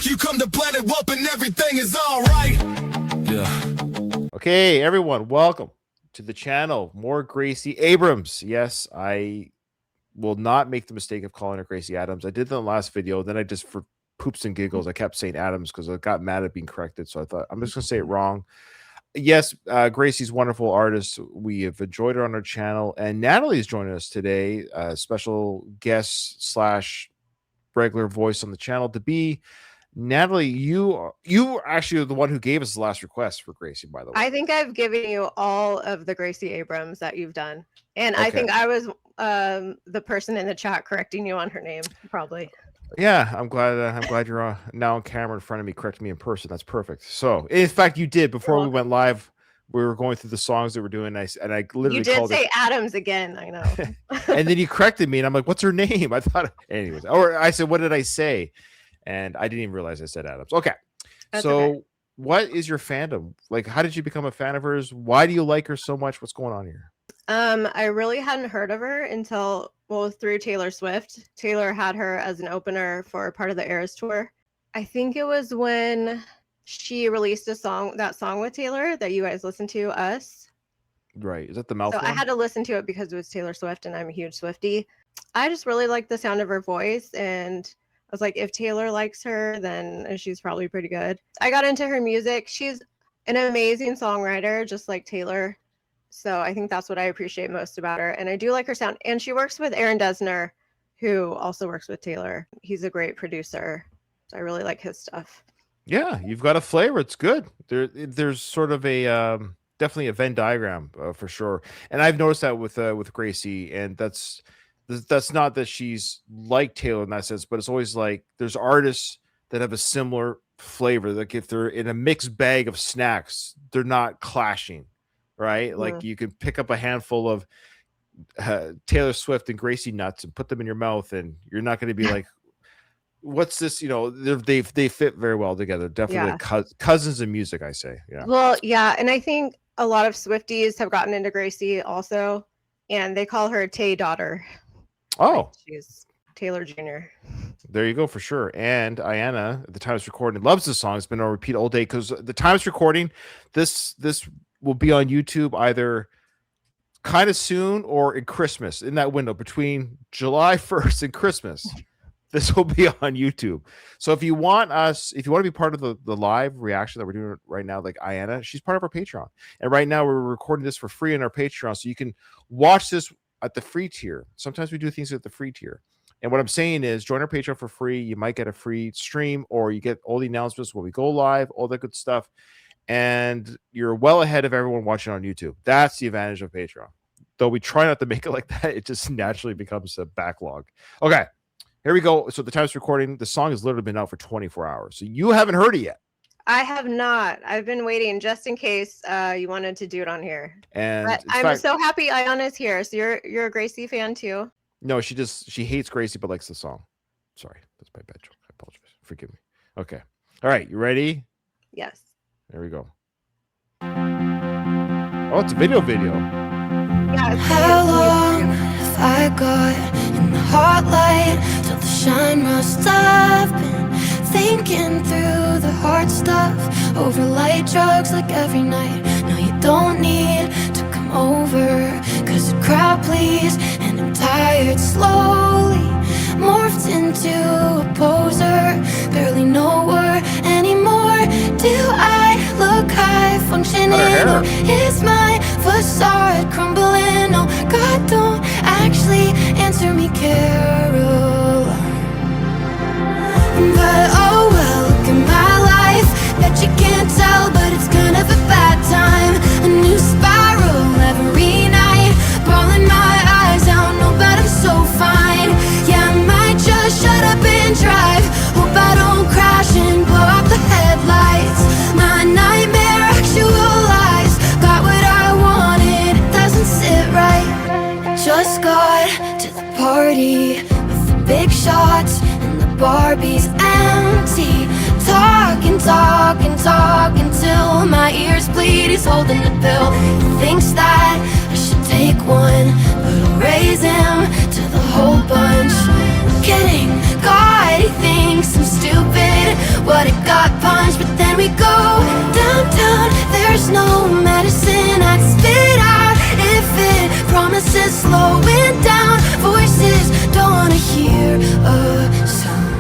You come to Planet Welp and everything is all right. Yeah. Okay, everyone, welcome to the channel. More Gracie Abrams. Yes, I will not make the mistake of calling her Gracie Adams. I did that in the last video. Then I just, for poops and giggles, I kept saying Adams because I got mad at being corrected. So I thought, I'm just going to say it wrong. Yes, Gracie's wonderful artist. We have enjoyed her on our channel. And Natalie is joining us today, special guest slash regular voice on the channel to be. Natalie, you are actually the one who gave us the last request for Gracie, by the way. I think I've given you all of the Gracie Abrams that you've done. And okay. I think I was the person in the chat correcting you on her name, probably. Yeah, I'm glad you're now on camera in front of me, correcting me in person. That's perfect. So, in fact, you did before we went live. We were going through the songs that we're doing, and I literally called say Adams again. I know. And then you corrected me, and I'm like, "What's her name?" I thought, anyways, or I said, "What did I say?" And I didn't even realize I said Adams. Okay, that's so okay. What is your fandom like? How did you become a fan of hers? Why do you like her so much? What's going on here? I really hadn't heard of her until through Taylor Swift. Taylor had her as an opener for part of the Eras tour. I think it was when she released that song with Taylor that you guys listened to, Us. Right. Is that the mouth? So one? I had to listen to it because it was Taylor Swift and I'm a huge Swiftie. I just really liked the sound of her voice, and I was like, if Taylor likes her, then she's probably pretty good. I got into her music. She's an amazing songwriter, just like Taylor. So I think that's what I appreciate most about her. And I do like her sound. And she works with Aaron Dessner, who also works with Taylor. He's a great producer. So I really like his stuff. Yeah, you've got a flavor. It's good. There's sort of a definitely a Venn diagram for sure. And I've noticed that with Gracie, and that's not that she's like Taylor in that sense, but it's always like there's artists that have a similar flavor. Like if they're in a mixed bag of snacks, they're not clashing, right? Like you can pick up a handful of Taylor Swift and Gracie nuts and put them in your mouth, and you're not going to be like, what's this? You know, they fit very well together. Definitely like cousins in music, I say. Yeah. Well, yeah. And I think a lot of Swifties have gotten into Gracie also, and they call her Tay daughter. Oh, like she's Taylor Jr. There you go, for sure. And Ayanna, at the time it's recording, loves this song. It's been on repeat all day because the time it's recording, this will be on YouTube either kind of soon or in Christmas, in that window between July 1st and Christmas. This will be on YouTube. So if you want to be part of the live reaction that we're doing right now, like Ayanna, she's part of our Patreon. And right now we're recording this for free on our Patreon. So you can watch this at the free tier. Sometimes we do things at the free tier. And what I'm saying is join our Patreon for free. You might get a free stream, or you get all the announcements when we go live, all that good stuff. And you're well ahead of everyone watching on YouTube. That's the advantage of Patreon. Though we try not to make it like that, it just naturally becomes a backlog. Okay, here we go. So the time's recording. The song has literally been out for 24 hours. So you haven't heard it yet. I have not. I've been waiting just in case you wanted to do it on here. And I'm so happy Ayanna's here. So you're a Gracie fan too? No, she hates Gracie but likes the song. Sorry, that's my bad joke. I apologize. Forgive me. Okay. All right, you ready? Yes. There we go. Oh, it's a video. Yeah. How long have I got in the hot light till the shine rust? I've been thinking through the hard stuff over light drugs like every night. No, you don't need to come over, cause the crowd please, and I'm tired. Slowly morphed into a poser, barely know her anymore. Do I look high functioning, or is my facade crumbling? Oh God, don't actually answer me, Caroline. But oh well, look at my life. Bet you can't tell, but it's kind of a bad time. A new spiral every night, bawling my eyes out. No, but I'm so fine. Yeah, I might just shut up and drive. Hope I don't crash and blow out the headlights. My nightmare actualized. Got what I wanted, it doesn't sit right. Just got to the party with the big shots, and the Barbie's empty. Talking till my ears bleed. He's holding the pill. He thinks that I should take one, but I'll raise him to the whole bunch. I'm kidding, God, he thinks I'm stupid. What, it got punched, but then we go downtown. There's no medicine I'd spit out if it promises slowing down. Voices don't wanna hear a sound.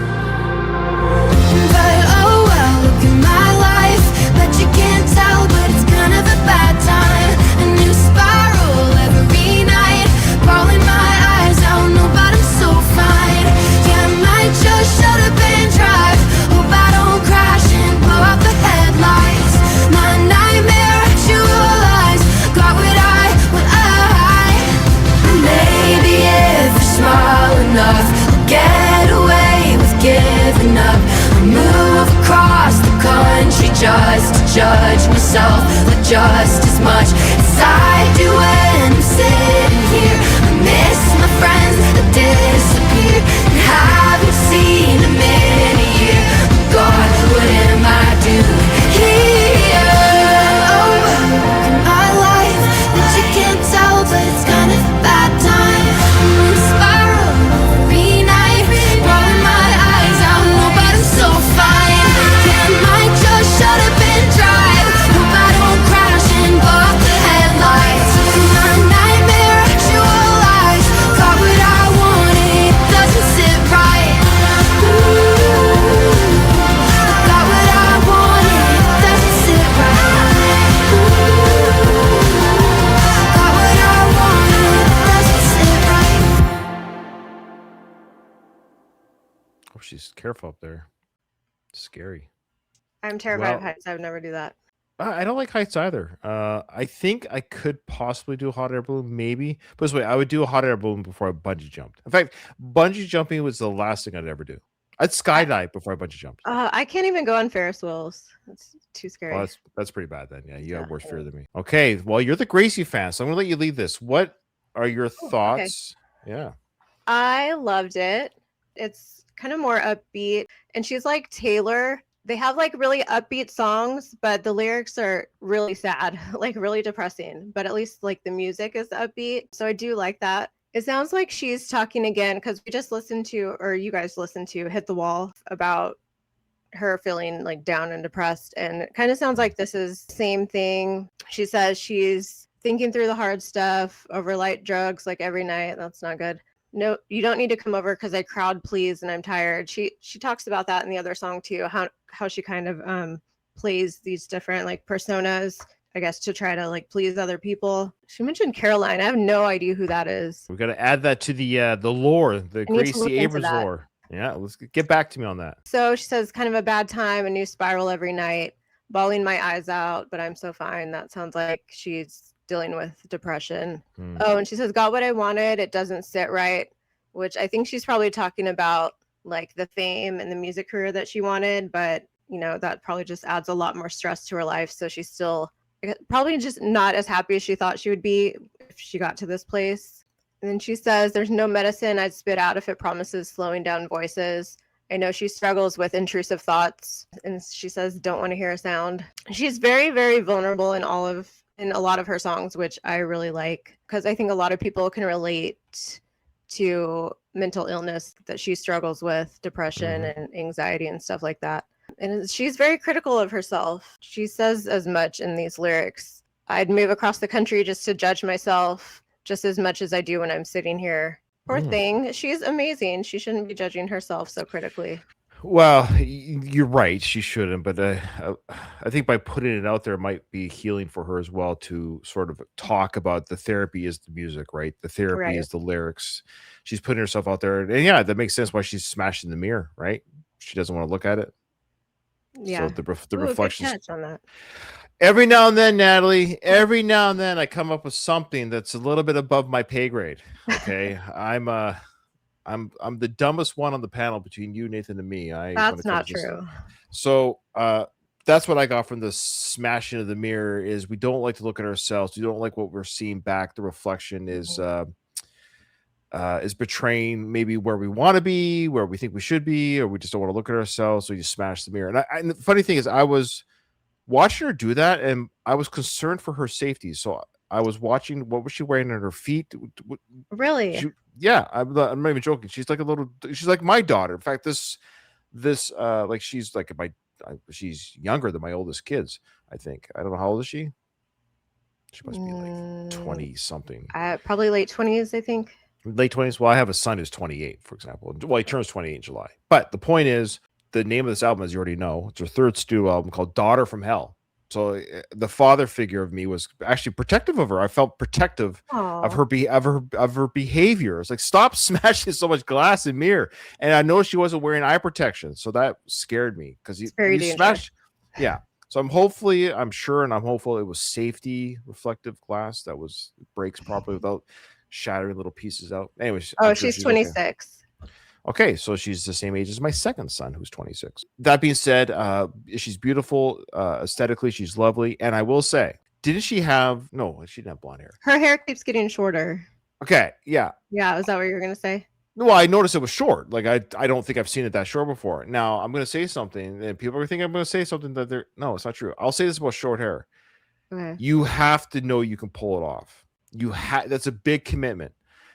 But oh well, look at my life. Bet you can't tell, but it's kind of a bad time. A new spiral every night, bawling my eyes out, no, but I'm so fine. Yeah, I might just shut up and drive. Hope I don't crash and blow out the headlights. My nightmare actualized. Got what I maybe if you're small enough, I'll get away with giving up. I'll move across the country just to judge myself, like just as much as I do when I'm sitting here. I miss my friends that disappeared and haven't seen them in a year. God, what am I doing here? Oh, look at my life. That you can't tell, but it's kind of a bad time. I'm in a spiral every night, rolling my eyes out, no, but I'm so fine. Yeah, I might just shut up and drive. Hope I don't crash and blow out the headlights. My nightmare actualized. Got what I wanted, it doesn't sit right. Ooh, got what I wanted, it doesn't sit right. Ooh, got what I wanted, it doesn't sit right. Oh, she's careful up there. Scary. I'm terrified of Well, heights. I would never do that. I don't like heights either. I think I could possibly do a hot air balloon, maybe. But this way, I would do a hot air balloon before I bungee jumped. In fact, bungee jumping was the last thing I'd ever do. I'd skydive before I bungee jumped. I can't even go on Ferris wheels. It's too scary. Well, that's pretty bad then. Yeah, you have worse fear Yeah. than me. Okay, well, you're the Gracie fan, so I'm gonna let you lead this. What are your Okay. thoughts? Yeah. I loved it. It's kind of more upbeat, and she's like Taylor. They have like really upbeat songs, but the lyrics are really sad, like really depressing. But at least like the music is upbeat, so I do like that. It sounds like she's talking again because we just listened to, or you guys listened to, Hit the Wall about her feeling like down and depressed, and it kind of sounds like this is the same thing. She says she's thinking through the hard stuff over light drugs like every night. That's not good. No, you don't need to come over because I crowd please and I'm tired. She talks about that in the other song too, how she kind of plays these different like personas, I guess, to try to like please other people. She mentioned Caroline. I have no idea who that is. We got to add that to the lore, the I need to look Gracie into Abrams that. lore. Yeah, let's get back to me on that. So she says kind of a bad time, a new spiral every night, bawling my eyes out, but I'm so fine. That sounds like she's dealing with depression. Oh, and she says, got what I wanted. It doesn't sit right, which I think she's probably talking about like the fame and the music career that she wanted, but you know, that probably just adds a lot more stress to her life. So she's still probably just not as happy as she thought she would be if she got to this place. And then she says, there's no medicine I'd spit out if it promises slowing down voices. I know she struggles with intrusive thoughts, and she says, don't want to hear a sound. She's very, very vulnerable in a lot of her songs, which I really like, because I think a lot of people can relate to mental illness that she struggles with, depression and anxiety and stuff like that. And she's very critical of herself. She says as much in these lyrics. I'd move across the country just to judge myself just as much as I do when I'm sitting here. Poor thing. She's amazing. She shouldn't be judging herself so critically. Well, you're right. She shouldn't, but I think by putting it out there, it might be healing for her as well to sort of talk about the therapy is the music, right? The therapy is the lyrics. She's putting herself out there, and yeah, that makes sense why she's smashing the mirror, right? She doesn't want to look at it. Yeah. So the Ooh, reflections. good catch on that. Every now and then, Natalie, every now and then I come up with something that's a little bit above my pay grade. Okay. I'm the dumbest one on the panel between you, Nathan, and me. That's not true. So that's what I got from the smashing of the mirror is we don't like to look at ourselves. We don't like what we're seeing back. The reflection is betraying maybe where we want to be, where we think we should be, or we just don't want to look at ourselves. So you smash the mirror. And the funny thing is I was watching her do that, and I was concerned for her safety. So I was watching what was she wearing on her feet. Really? Yeah, I'm not even joking. She's like my daughter. In fact, this this like she's like she's younger than my oldest kids. I think. I don't know, how old is she? She must be like 20 something. Probably late 20s, I think. Late 20s. Well, I have a son who's 28, for example. Well, he turns 28 in July. But the point is, the name of this album, as you already know, it's her third studio album called Daughter from Hell. So the father figure of me was actually protective of her. I felt protective of her behavior. It's like, stop smashing so much glass and mirror. And I know she wasn't wearing eye protection, so that scared me because you smashed. Yeah. So I'm hopeful it was safety reflective glass that breaks properly without shattering little pieces out. Anyways. Oh, she's 26. Okay, so she's the same age as my second son, who's 26. That being said, she's beautiful. Aesthetically, she's lovely. And I will say, she didn't have blonde hair. Her hair keeps getting shorter. Okay, yeah. Yeah, is that what you were going to say? Well, I noticed it was short. Like, I don't think I've seen it that short before. Now, I'm going to say something, and people are thinking I'm going to say something that no, it's not true. I'll say this about short hair. Okay. You have to know you can pull it off. That's a big commitment,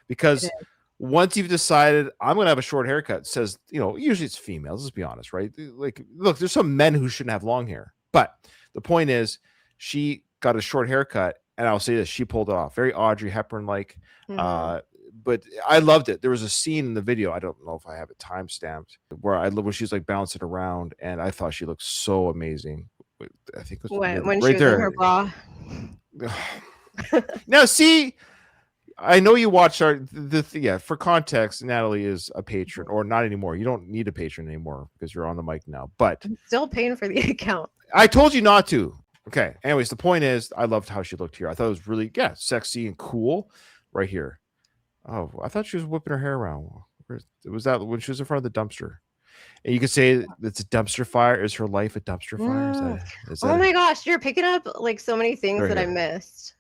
because once you've decided I'm going to have a short haircut, says, usually it's females, let's be honest, right? Like, look, there's some men who shouldn't have long hair, but the point is she got a short haircut, and I'll say this, she pulled it off. Very Audrey Hepburn like, but I loved it. There was a scene in the video, I don't know if I have it time stamped, where she's like bouncing around, and I thought she looked so amazing. I think it was when right she was there in her bra. Now, see, I know you watch for context, Natalie is a patron, or not anymore. You don't need a patron anymore because you're on the mic now, but I'm still paying for the account. I told you not to. Okay. Anyways, the point is, I loved how she looked here. I thought it was really, sexy and cool right here. Oh, I thought she was whipping her hair around. Was that when she was in front of the dumpster? And you could say it's a dumpster fire. Is her life a dumpster fire? Oh my gosh, you're picking up like so many things that I missed.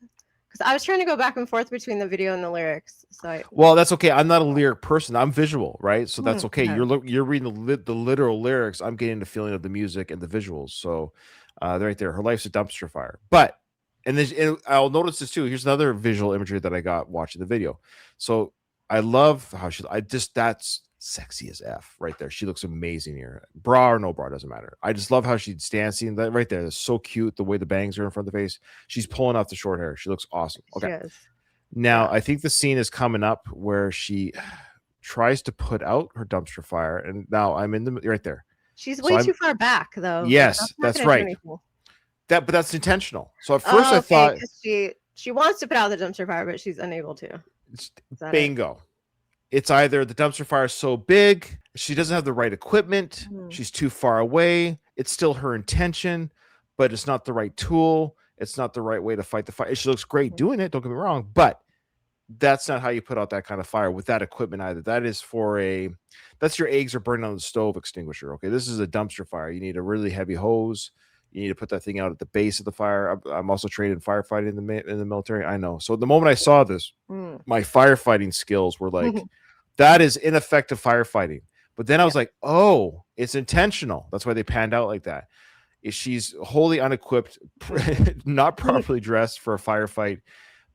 Because I was trying to go back and forth between the video and the lyrics. Well, that's okay. I'm not a lyric person. I'm visual, right? So that's okay. You're reading the literal lyrics. I'm getting the feeling of the music and the visuals. So right there, her life's a dumpster fire. But and I'll notice this too. Here's another visual imagery that I got watching the video. So I love how that's sexy as F right there. She looks amazing here. Bra or no bra, doesn't matter. I just love how she's dancing. That right there is so cute. The way the bangs are in front of the face. She's pulling off the short hair. She looks awesome. Okay. Now I think the scene is coming up where she tries to put out her dumpster fire. And now I'm in the right there. She's way too far back though. Yes, that's right. But that's intentional. So at first I thought she wants to put out the dumpster fire, but she's unable to. Bingo. It's either the dumpster fire is so big, she doesn't have the right equipment, she's too far away. It's still her intention, but it's not the right tool. It's not the right way to fight the fire. She looks great doing it, don't get me wrong, but that's not how you put out that kind of fire with that equipment either. That is that's your eggs are burning on the stove extinguisher. Okay, this is a dumpster fire. You need a really heavy hose. You need to put that thing out at the base of the fire. I'm also trained in firefighting in the military. I know. So the moment I saw this, my firefighting skills were like, that is ineffective firefighting. But then I was like, oh, it's intentional. That's why they panned out like that. She's wholly unequipped, not properly dressed for a firefight.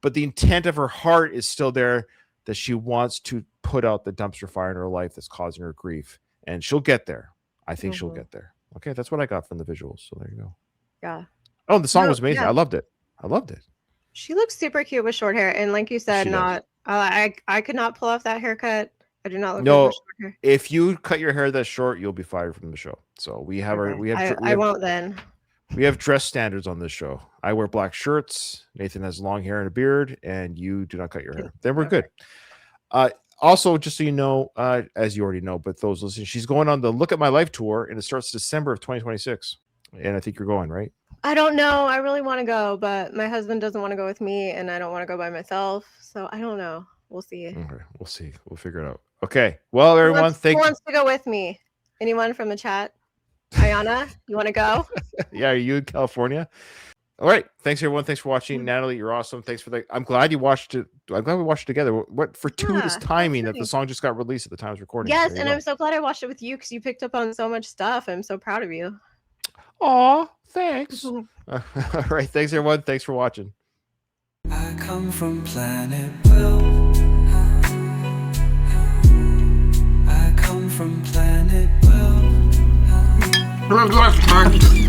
But the intent of her heart is still there, that she wants to put out the dumpster fire in her life that's causing her grief. And she'll get there. I think she'll get there. Okay, that's what I got from the visuals. So there you go. Yeah. Oh, the song was amazing. Yeah. I loved it. She looks super cute with short hair, and like you said, I could not pull off that haircut. I do not look good with short hair. If you cut your hair that short, you'll be fired from the show. So I won't then. We have dress standards on this show. I wear black shirts. Nathan has long hair and a beard, and you do not cut your hair. Then we're good. Also, just so you know, as you already know, but those listening, she's going on the Look at My Life tour, and it starts December of 2026. And I think you're going, right? I don't know. I really want to go, but my husband doesn't want to go with me, and I don't want to go by myself. So I don't know. We'll see. Okay, we'll see. We'll figure it out. Okay. Well, everyone, who wants to go with me? Anyone from the chat? Ayana, you want to go? Yeah, are you in California? All right. Thanks, everyone. Thanks for watching. Natalie, you're awesome. Thanks for that. I'm glad you watched it. I'm glad we watched it together. What fortuitous timing that the song just got released at the time of recording. Yes, and I'm so glad I watched it with you because you picked up on so much stuff. I'm so proud of you. Aw, thanks. All right. Thanks, everyone. Thanks for watching. I come from planet Welp. I come from planet Welp. Live life, man.